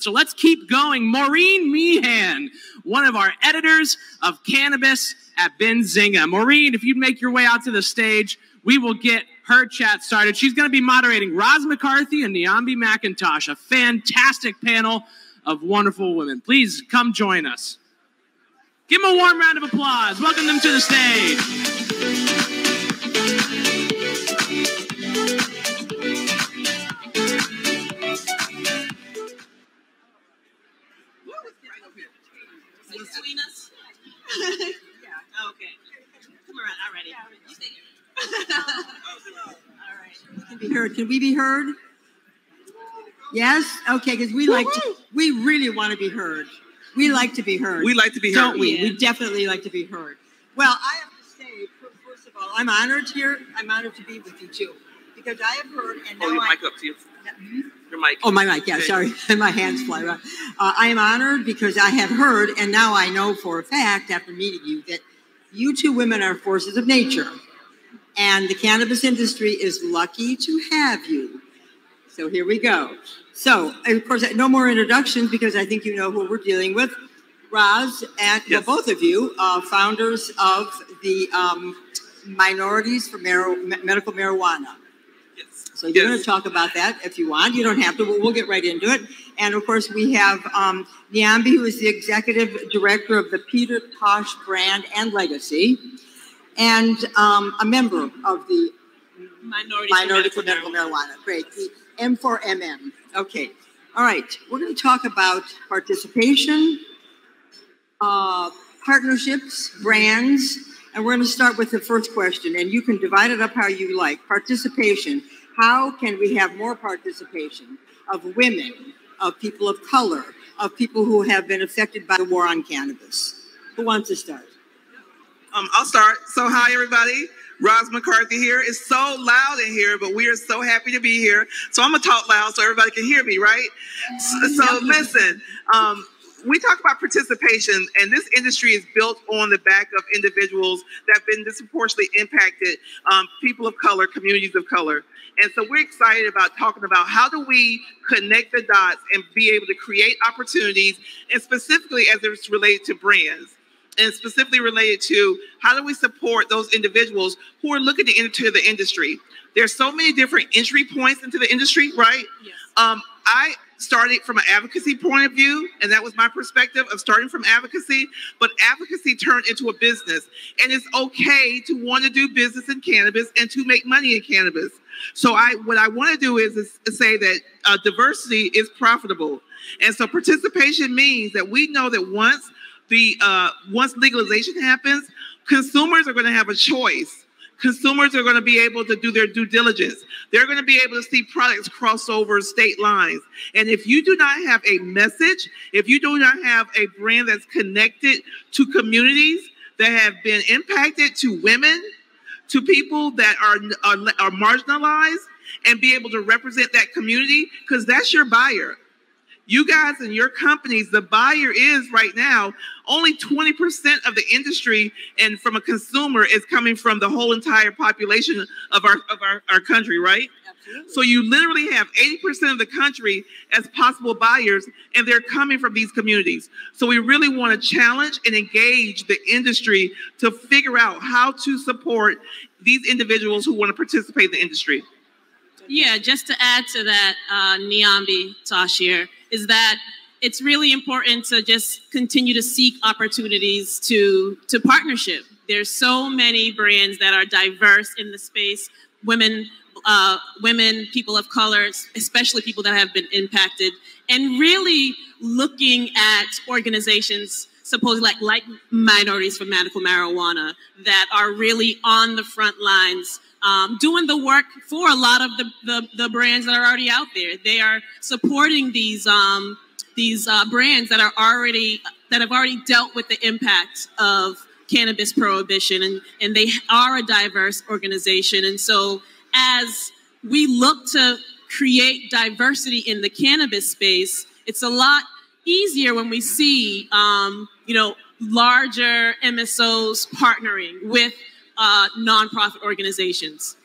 So let's keep going. Maureen Meehan, one of our editors of cannabis at Benzinga. Maureen, if you'd make your way out to the stage, we will get her chat started. She's going to be moderating Roz McCarthy and Niambi McIntosh, a fantastic panel of wonderful women. Please come join us. Give them a warm round of applause. Welcome them to the stage. Between us? Yeah. Okay. Come around already. You stay here. All right. We can be heard. Can we be heard? Yes? Okay, because we really want to be heard. We like to be heard. We like to be heard. Don't we? Yeah. We definitely like to be heard. Well, I have to say, first of all, I'm honored here. I'm honored to be with you too. Because I have heard and now Hold your mic up to you. Your mic. Oh, my mic, yeah, sorry. My hands fly around. I am honored because I have heard, and now I know for a fact after meeting you, that you two women are forces of nature. And the cannabis industry is lucky to have you. So here we go. So, of course, no more introductions because I think you know who we're dealing with. Roz and well, both of you, founders of the Minorities for Medical Marijuana. So you're going to talk about that if you want. You don't have to, but we'll get right into it. And of course, we have Niambi, who is the executive director of the Peter Tosh brand and legacy, and a member of the Minority for Medical Marijuana. Great. The M4MM. Okay. All right. We're going to talk about participation, partnerships, brands, and we're going to start with the first question, and you can divide it up how you like. Participation. How can we have more participation of women, of people of color, of people who have been affected by the war on cannabis? Who wants to start? I'll start. So hi, everybody. Roz McCarthy here. It's so loud in here, but we are so happy to be here. So I'm going to talk loud so everybody can hear me, right? So listen, we talk about participation, and this industry is built on the back of individuals that have been disproportionately impacted, people of color, communities of color. And so we're excited about talking about how do we connect the dots and be able to create opportunities, and specifically as it's related to brands, and specifically related to how do we support those individuals who are looking to enter the industry. There's so many different entry points into the industry, right? Yes. I started from an advocacy point of view, and that was my perspective of starting from advocacy, but advocacy turned into a business, and it's okay to want to do business in cannabis and to make money in cannabis. So what I want to do is say that diversity is profitable, and so participation means that we know that once legalization happens, consumers are going to have a choice. Consumers are going to be able to do their due diligence. They're going to be able to see products cross over state lines. And if you do not have a message, if you do not have a brand that's connected to communities that have been impacted, to women, to people that are marginalized, and be able to represent that community, because that's your buyer. You guys and your companies, the buyer is right now only 20% of the industry, and from a consumer is coming from the whole entire population of our country, right? Absolutely. So you literally have 80% of the country as possible buyers, and they're coming from these communities. So we really want to challenge and engage the industry to figure out how to support these individuals who want to participate in the industry. Yeah, just to add to that, Niambi Tosh here, is that it's really important to just continue to seek opportunities to partnership. There's so many brands that are diverse in the space, women, people of color, especially people that have been impacted, and really looking at organizations supposedly like Minorities for Medical Marijuana that are really on the front lines, doing the work for a lot of the brands that are already out there. They are supporting these brands that have already dealt with the impact of cannabis prohibition, and they are a diverse organization. And so as we look to create diversity in the cannabis space, it's a lot easier when we see larger MSOs partnering with nonprofit organizations.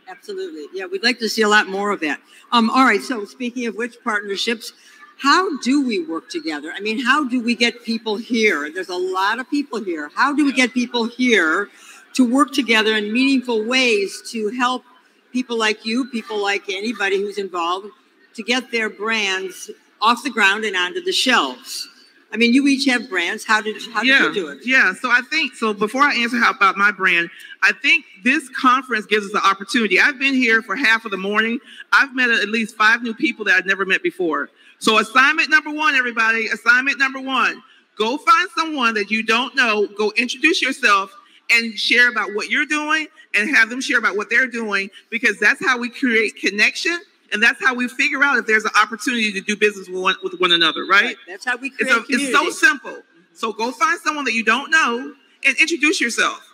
Absolutely. Yeah, we'd like to see a lot more of that. All right, so speaking of which, partnerships, How do we work together? I mean, how do we get people here? There's a lot of people here. How do we get people here to work together in meaningful ways to help people like you, people like anybody who's involved, to get their brands off the ground and onto the shelves? I mean, you each have brands. How did you do it? Yeah, so before I answer how about my brand, I think this conference gives us the opportunity. I've been here for half of the morning. I've met at least 5 new people that I've never met before. So assignment number 1, everybody, assignment number 1, go find someone that you don't know, go introduce yourself and share about what you're doing and have them share about what they're doing, because that's how we create connection. And that's how we figure out if there's an opportunity to do business with one another, right? That's how we create community. It's so simple. So go find someone that you don't know and introduce yourself.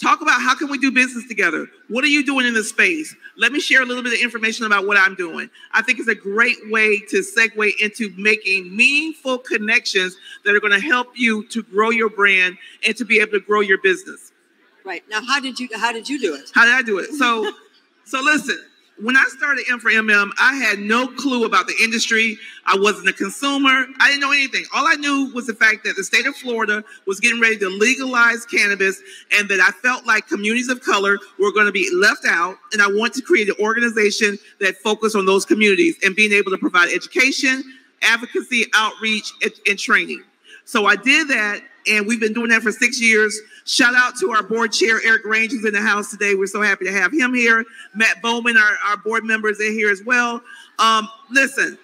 Talk about how can we do business together? What are you doing in this space? Let me share a little bit of information about what I'm doing. I think it's a great way to segue into making meaningful connections that are going to help you to grow your brand and to be able to grow your business. Right. Now, how did you do it? How did I do it? So listen. When I started M4MM, I had no clue about the industry. I wasn't a consumer. I didn't know anything. All I knew was the fact that the state of Florida was getting ready to legalize cannabis, and that I felt like communities of color were going to be left out. And I wanted to create an organization that focused on those communities and being able to provide education, advocacy, outreach, and training. So I did that, and we've been doing that for 6 years. Shout out to our board chair, Eric Range, who's in the house today. We're so happy to have him here. Matt Bowman, our board members, are here as well. Listen,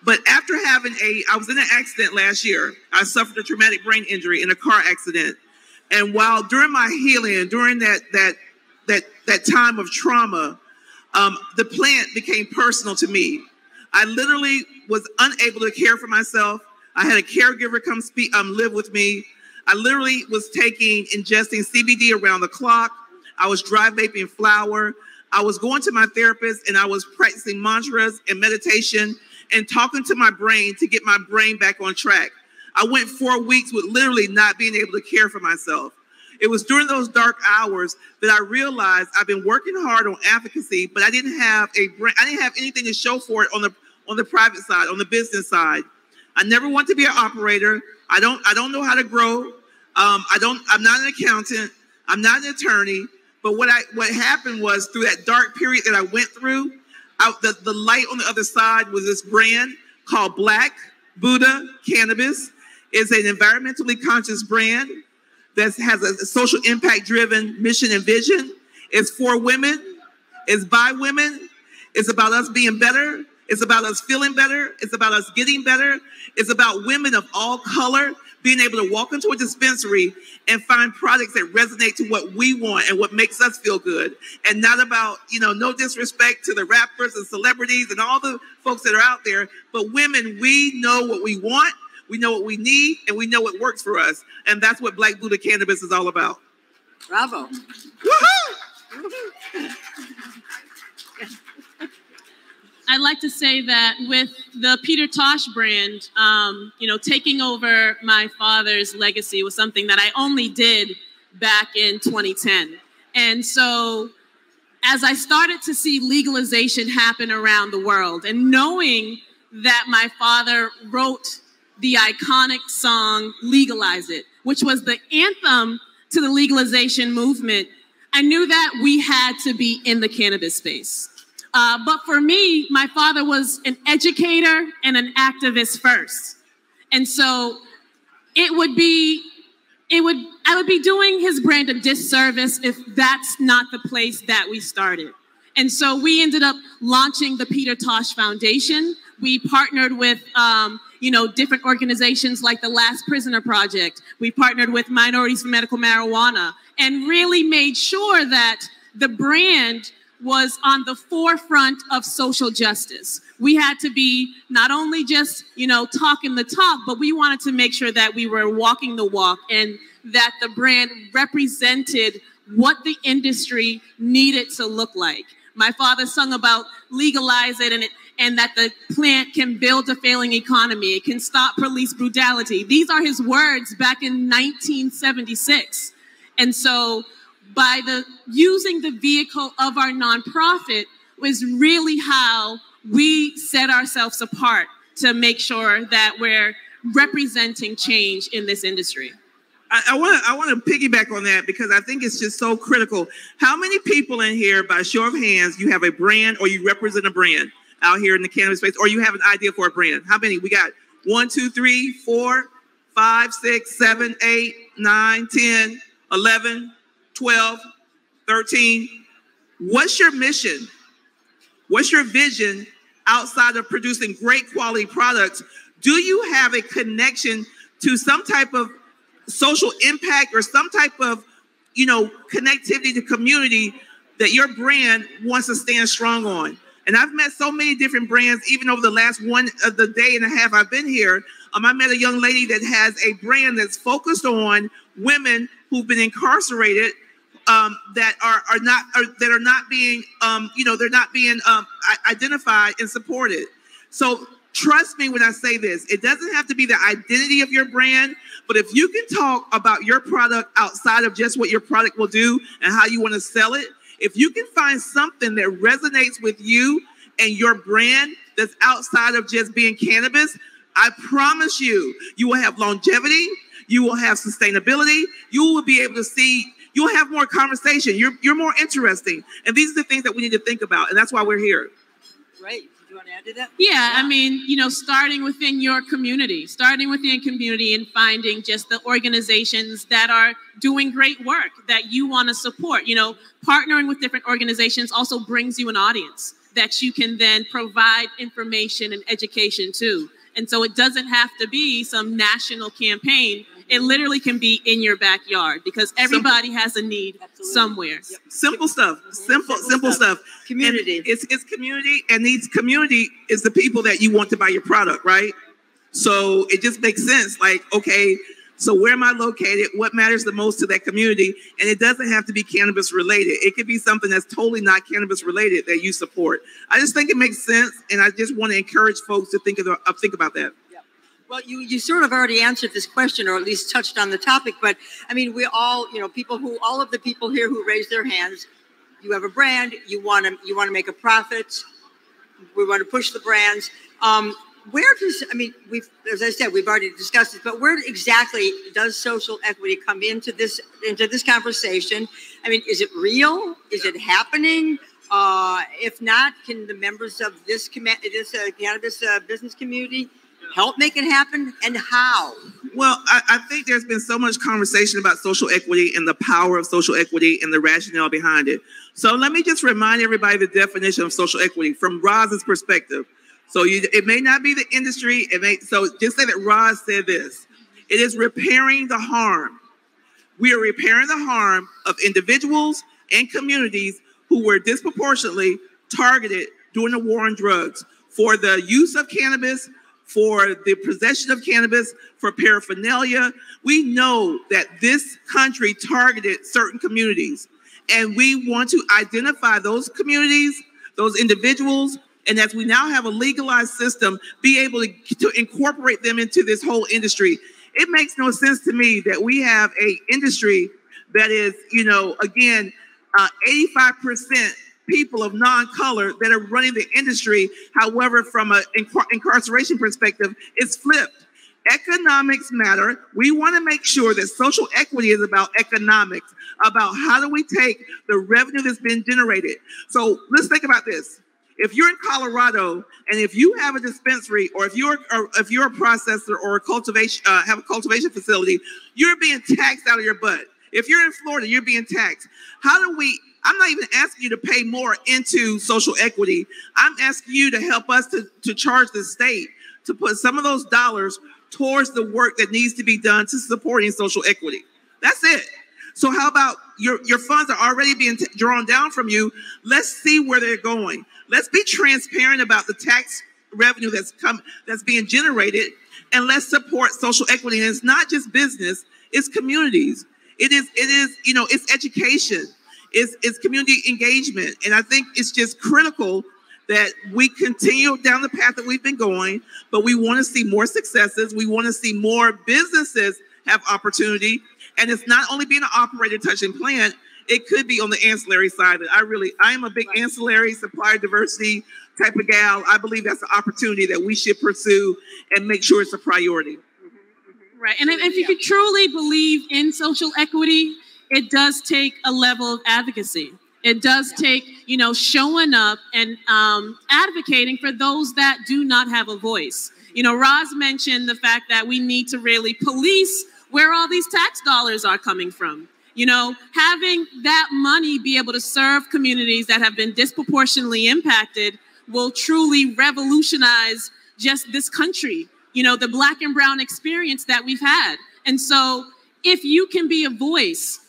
but after I was in an accident last year. I suffered a traumatic brain injury in a car accident. And while during my healing, during that time of trauma, the plant became personal to me. I literally was unable to care for myself. I had a caregiver come live with me. I literally was ingesting CBD around the clock. I was dry vaping flower. I was going to my therapist and I was practicing mantras and meditation and talking to my brain to get my brain back on track. I went 4 weeks with literally not being able to care for myself. It was during those dark hours that I realized I've been working hard on advocacy, but I didn't have anything to show for it on the private side, on the business side. I never want to be an operator. I don't know how to grow. I'm not an accountant. I'm not an attorney. But what happened was, through that dark period that I went through, the light on the other side was this brand called Black Buddha Cannabis. It's an environmentally conscious brand that has a social impact driven mission and vision. It's for women. It's by women. It's about us being better. It's about us feeling better. It's about us getting better. It's about women of all color being able to walk into a dispensary and find products that resonate to what we want and what makes us feel good. And not about, no disrespect to the rappers and celebrities and all the folks that are out there, but women, we know what we want, we know what we need, and we know what works for us. And that's what Black Buddha Cannabis is all about. Bravo. Woohoo! I'd like to say that with the Peter Tosh brand, taking over my father's legacy was something that I only did back in 2010. And so as I started to see legalization happen around the world, and knowing that my father wrote the iconic song, Legalize It, which was the anthem to the legalization movement, I knew that we had to be in the cannabis space. But for me, my father was an educator and an activist first. And so I would be doing his brand a disservice if that's not the place that we started. And so we ended up launching the Peter Tosh Foundation. We partnered with, different organizations like the Last Prisoner Project. We partnered with Minorities for Medical Marijuana and really made sure that the brand was on the forefront of social justice. We had to be not only just, talking the talk, but we wanted to make sure that we were walking the walk and that the brand represented what the industry needed to look like. My father sung about legalize it and that the plant can build a failing economy. It can stop police brutality. These are his words back in 1976. And so by using the vehicle of our nonprofit was really how we set ourselves apart to make sure that we're representing change in this industry. I want to piggyback on that because I think it's just so critical. How many people in here, by show of hands, you have a brand or you represent a brand out here in the cannabis space, or you have an idea for a brand? How many? We got 1, 2, 3, 4, 5, 6, 7, 8, 9, 10, 11, 12, 13. What's your mission? What's your vision outside of producing great quality products? Do you have a connection to some type of social impact or some type of, connectivity to community that your brand wants to stand strong on? And I've met so many different brands, even over the last the day and a half I've been here. I met a young lady that has a brand that's focused on women who've been incarcerated, that are not being identified and supported. So trust me when I say this, it doesn't have to be the identity of your brand, but if you can talk about your product outside of just what your product will do and how you want to sell it, if you can find something that resonates with you and your brand that's outside of just being cannabis, I promise you, you will have longevity, you will have sustainability, you will be able to see, you'll have more conversation, you're more interesting. And these are the things that we need to think about, and that's why we're here. Right. Do you want to add to that? Yeah, I mean, starting within your community, and finding just the organizations that are doing great work that you want to support. Partnering with different organizations also brings you an audience that you can then provide information and education to. And so it doesn't have to be some national campaign. It literally can be in your backyard because everybody has a need somewhere. Yep. Simple stuff. Simple stuff. Community. And it's community, and these community is the people that you want to buy your product, right? So it just makes sense. Like, okay, so where am I located? What matters the most to that community? And it doesn't have to be cannabis related. It could be something that's totally not cannabis related that you support. I just think it makes sense, and I just want to encourage folks to think about that. Well, you sort of already answered this question, or at least touched on the topic. But I mean, we all, all of the people here who raised their hands, you have a brand, you want to make a profit. We want to push the brands. As I said, we've already discussed it, but where exactly does social equity come into this conversation? I mean, is it real? Is it happening? If not, can the members of this cannabis business community help make it happen, and how? Well, I think there's been so much conversation about social equity and the power of social equity and the rationale behind it. So let me just remind everybody the definition of social equity from Roz's perspective. So it may not be the industry. So just say that Roz said this. It is repairing the harm. We are repairing the harm of individuals and communities who were disproportionately targeted during the war on drugs for the use of cannabis, for the possession of cannabis, for paraphernalia. We know that this country targeted certain communities, and we want to identify those communities, those individuals, and as we now have a legalized system, be able to incorporate them into this whole industry. It makes no sense to me that we have an industry that is, 85% people of non-color that are running the industry. However, from an incarceration perspective, it's flipped. Economics matter. We want to make sure that social equity is about economics, about how do we take the revenue that's been generated. So let's think about this. If you're in Colorado and if you have a dispensary, or if you're a processor or have a cultivation facility, you're being taxed out of your butt. If you're in Florida, you're being taxed. I'm not even asking you to pay more into social equity. I'm asking you to help us to charge the state to put some of those dollars towards the work that needs to be done to supporting social equity. That's it. So how about your funds are already being drawn down from you? Let's see where they're going. Let's be transparent about the tax revenue that's being generated, and let's support social equity. And it's not just business; it's communities. It is it's education. It's community engagement. And I think it's just critical that we continue down the path that we've been going, but we want to see more successes. We want to see more businesses have opportunity. And it's not only being an operator touching plant, it could be on the ancillary side. I am a big ancillary supplier diversity type of gal. I believe that's an opportunity that we should pursue and make sure it's a priority. Right. And if you truly believe in social equity, it does take a level of advocacy. It does take, showing up and advocating for those that do not have a voice. Roz mentioned the fact that we need to really police where all these tax dollars are coming from. Having that money be able to serve communities that have been disproportionately impacted will truly revolutionize just this country, the Black and brown experience that we've had. And so if you can be a voice,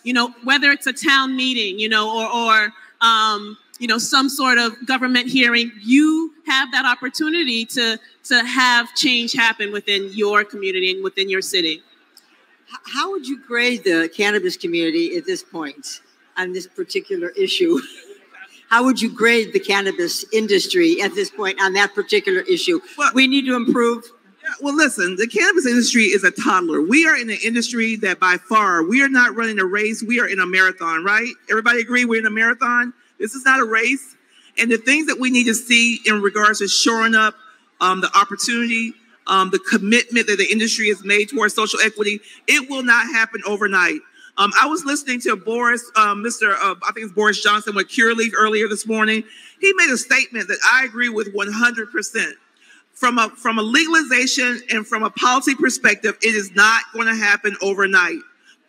whether it's a town meeting, or some sort of government hearing, you have that opportunity to have change happen within your community and within your city. How would you grade the cannabis community at this point on this particular issue? How would you grade the cannabis industry at this point on that particular issue? Well, we need to improve. Yeah, well, listen, the cannabis industry is a toddler. We are in an industry that by far, we are not running a race. We are in a marathon, right? Everybody agree we're in a marathon? This is not a race. And the things that we need to see in regards to shoring up the opportunity, the commitment that the industry has made towards social equity, it will not happen overnight. I was listening to Boris, I think it's Boris Johnson with Curaleaf earlier this morning. He made a statement that I agree with 100%. From a legalization and from a policy perspective, it is not going to happen overnight.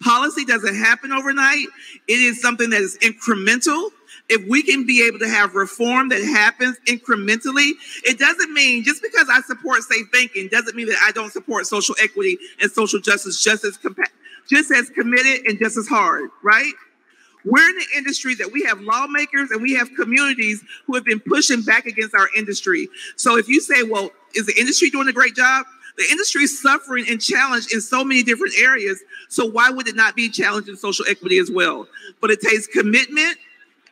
Policy doesn't happen overnight. It is something that is incremental. If we can be able to have reform that happens incrementally, it doesn't mean just because I support safe banking doesn't mean that I don't support social equity and social justice just as committed and just as hard, right? We're in an industry that we have lawmakers and we have communities who have been pushing back against our industry. So if you say, well, is the industry doing a great job? The industry is suffering and challenged in so many different areas. So why would it not be challenged in social equity as well? But it takes commitment,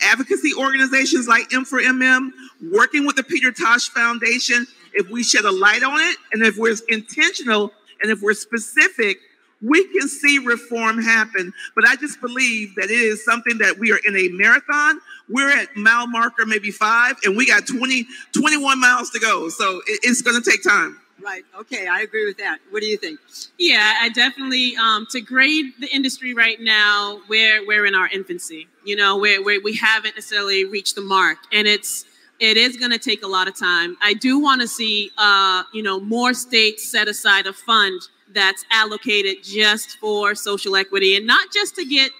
advocacy organizations like M4MM, working with the Peter Tosh Foundation. If we shed a light on it, and if we're intentional, and if we're specific, we can see reform happen. But I just believe that it is something that we are in a marathon. We're at mile marker maybe 5, and we got 21 miles to go. So it's going to take time. Right. Okay. I agree with that. What do you think? Yeah, I definitely, to grade the industry right now, we're in our infancy, where we haven't necessarily reached the mark, and it is going to take a lot of time. I do want to see, more states set aside a fund that's allocated just for social equity, and not just to get,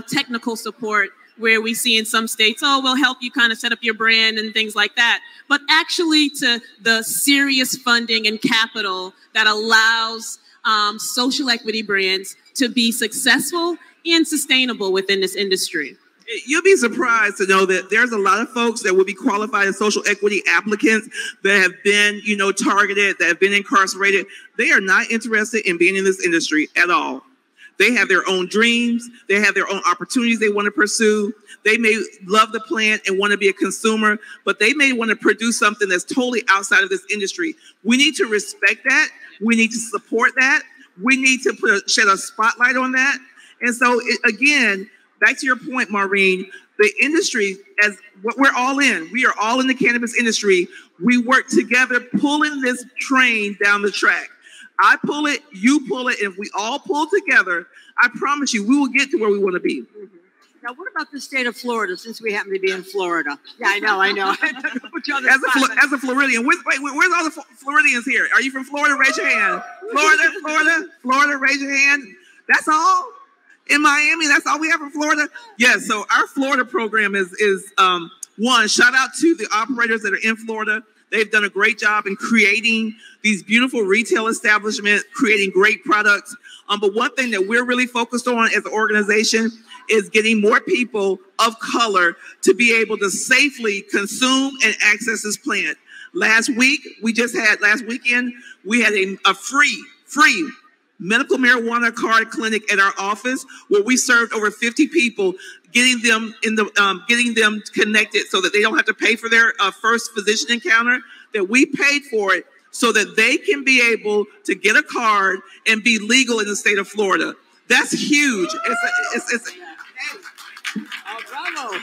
technical support where we see in some states, oh, we'll help you kind of set up your brand and things like that, but actually to the serious funding and capital that allows social equity brands to be successful and sustainable within this industry. You'll be surprised to know that there's a lot of folks that will be qualified as social equity applicants that have been, targeted, that have been incarcerated. They are not interested in being in this industry at all. They have their own dreams. They have their own opportunities they want to pursue. They may love the plant and want to be a consumer, but they may want to produce something that's totally outside of this industry. We need to respect that. We need to support that. We need to shed a spotlight on that. And so, again, back to your point, Maureen, the industry, as what we're all in, we are all in the cannabis industry. We work together pulling this train down the track. I pull it, you pull it, and if we all pull together, I promise you, we will get to where we want to be. Mm-hmm. Now, what about the state of Florida, since we happen to be in Florida? Yeah, I know. As a Floridian, where's all the Floridians here? Are you from Florida? Raise your hand. Florida, raise your hand. That's all? In Miami, that's all we have in Florida? Yes, so our Florida program is one, shout out to the operators that are in Florida. They've done a great job in creating these beautiful retail establishments, creating great products. But one thing that we're really focused on as an organization is getting more people of color to be able to safely consume and access this plant. Last weekend, we had a free medical marijuana card clinic at our office where we served over 50 people, getting them connected so that they don't have to pay for their first physician encounter, that we paid for it so that they can be able to get a card and be legal in the state of Florida. That's huge. Oh, bravo.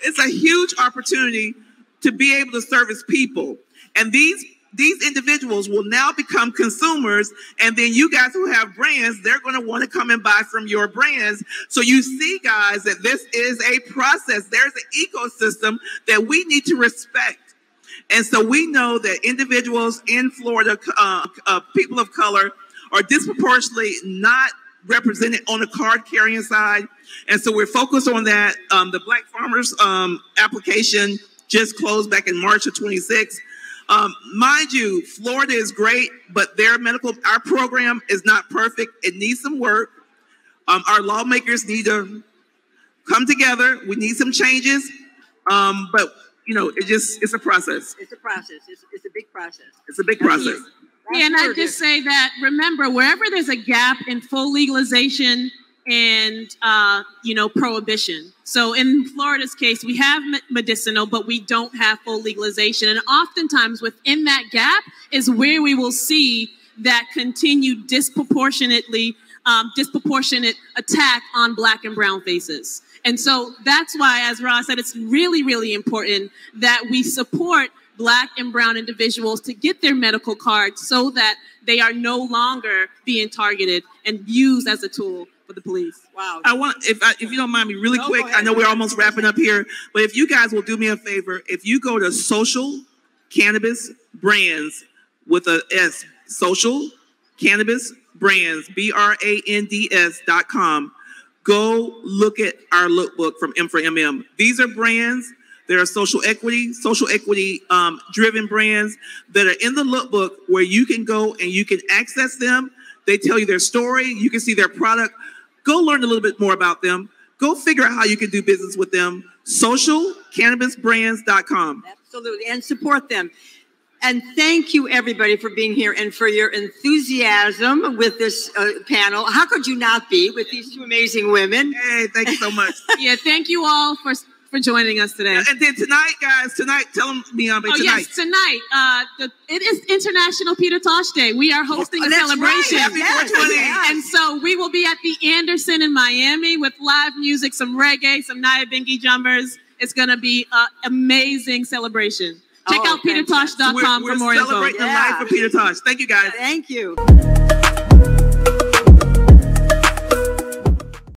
It's a huge opportunity to be able to service people. And these individuals will now become consumers, and then you guys who have brands, they're going to want to come and buy from your brands. So you see, guys, that this is a process. There's an ecosystem that we need to respect. And so we know that individuals in Florida, people of color, are disproportionately not represented on the card carrying side. And so we're focused on that. The Black Farmers application just closed back in March of 26. Mind you, Florida is great, but our program is not perfect. It needs some work. Our lawmakers need to come together. We need some changes. But you know, it's a process. It's a process. It's a big process. It's a big process. Yeah, and I just say that, remember, wherever there's a gap in full legalization and, prohibition. So in Florida's case, we have medicinal, but we don't have full legalization. And oftentimes within that gap is where we will see that continued disproportionate attack on Black and brown faces. And so that's why, as Roz said, it's really, really important that we support Black and brown individuals to get their medical cards so that they are no longer being targeted and used as a tool for the police. Wow. I want, if you don't mind me really quick, I know we're almost wrapping up here, but if you guys will do me a favor, if you go to Social Cannabis Brands with a S, Social Cannabis Brands, brands.com, go look at our lookbook from M for MM. These are brands. There are social equity driven brands that are in the lookbook where you can go and you can access them. They tell you their story. You can see their product. Go learn a little bit more about them. Go figure out how you can do business with them. Socialcannabisbrands.com. Absolutely. And support them. And thank you, everybody, for being here and for your enthusiasm with this panel. How could you not be with these two amazing women? Hey, thank you so much. Yeah, thank you all for joining us today. And then tonight, guys, tell them, Niambi, tonight. Yes, tonight. It is International Peter Tosh Day. We are hosting a celebration. Right. Happy 420. And so we will be at the Anderson in Miami with live music, some reggae, some Nyabinghi jumpers. It's going to be an amazing celebration. Check out petertosh.com for more info. We're celebrating the life of Peter Tosh. Thank you, guys. Thank you.